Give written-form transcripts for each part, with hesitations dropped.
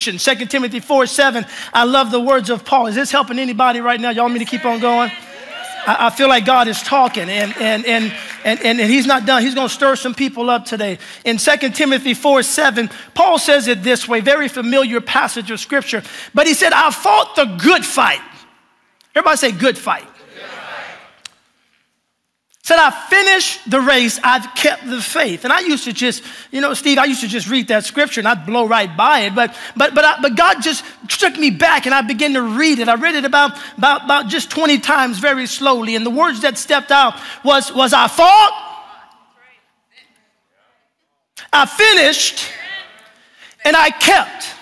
2 Timothy 4:7. I love the words of Paul. Is this helping anybody right now? Y'all want me to keep on going? I feel like God is talking, and he's not done. He's going to stir some people up today. In 2 Timothy 4:7, Paul says it this way, very familiar passage of scripture. But he said, I fought the good fight. Everybody say good fight. Said, I finished the race, I've kept the faith. And I used to just, Steve, I used to just read that scripture and I'd blow right by it. But God just took me back and I began to read it. I read it about just 20 times very slowly. And the words that stepped out was I fought, I finished, and I kept.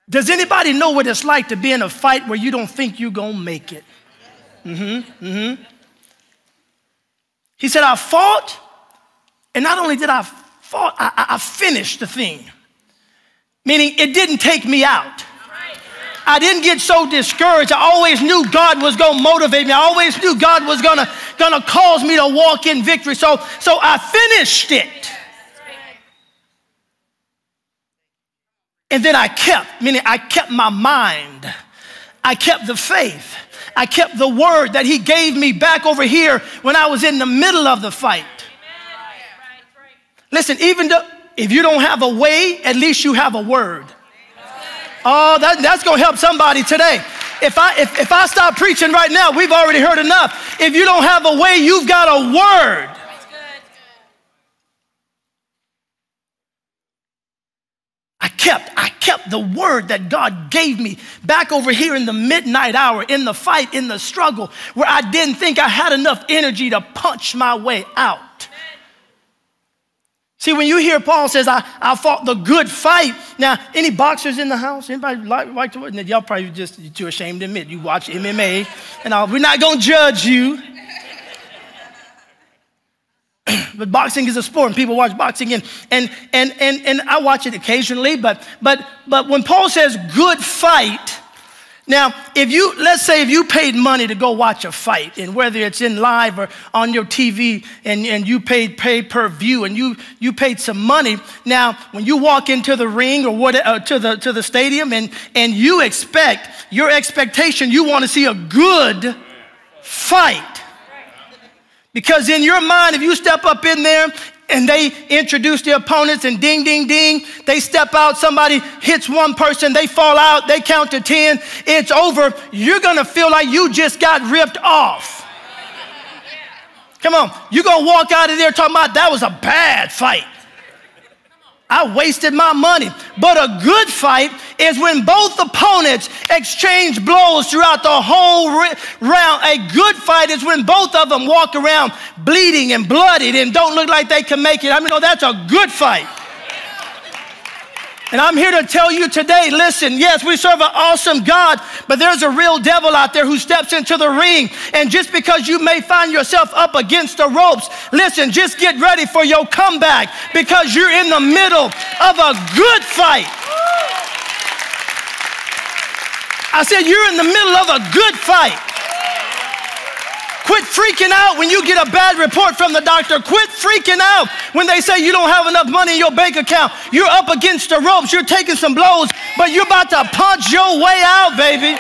Does anybody know what it's like to be in a fight where you don't think you're going to make it? He said, I fought, and not only did I fought, I finished the thing. Meaning it didn't take me out. I didn't get so discouraged. I always knew God was going to motivate me. I always knew God was going to cause me to walk in victory. So I finished it. And then I kept, meaning I kept my mind. I kept the faith. I kept the word that he gave me back over here when I was in the middle of the fight. Listen, even though, if you don't have a way, at least you have a word. Oh, that's going to help somebody today. If I stop preaching right now, we've already heard enough. If you don't have a way, you've got a word. I kept the word that God gave me back over here in the midnight hour, in the fight, in the struggle, where I didn't think I had enough energy to punch my way out. See, when you hear Paul says, I fought the good fight. Now, any boxers in the house? Anybody like to? Y'all probably just too ashamed to admit you watch MMA. And we're not going to judge you. But boxing is a sport, and people watch boxing, and I watch it occasionally. But when Paul says good fight, now let's say if you paid money to go watch a fight, and whether it's in live or on your TV, and you paid pay-per-view, and you paid some money. Now, when you walk into the ring or to the stadium, and you expect your expectation, you want to see a good fight. Because in your mind, if you step up in there and they introduce the opponents and ding, ding, ding, they step out, somebody hits one person, they fall out, they count to 10, it's over, you're going to feel like you just got ripped off. Come on, you're going to walk out of there talking about that was a bad fight. I wasted my money. But a good fight is when both opponents exchange blows throughout the whole round. A good fight is when both of them walk around bleeding and bloodied and don't look like they can make it. I mean, that's a good fight. And I'm here to tell you today, listen, yes, we serve an awesome God, but there's a real devil out there who steps into the ring. And just because you may find yourself up against the ropes, listen, just get ready for your comeback, because you're in the middle of a good fight. I said, you're in the middle of a good fight. Quit freaking out when you get a bad report from the doctor. Quit freaking out when they say you don't have enough money in your bank account. You're up against the ropes. You're taking some blows, but you're about to punch your way out, baby.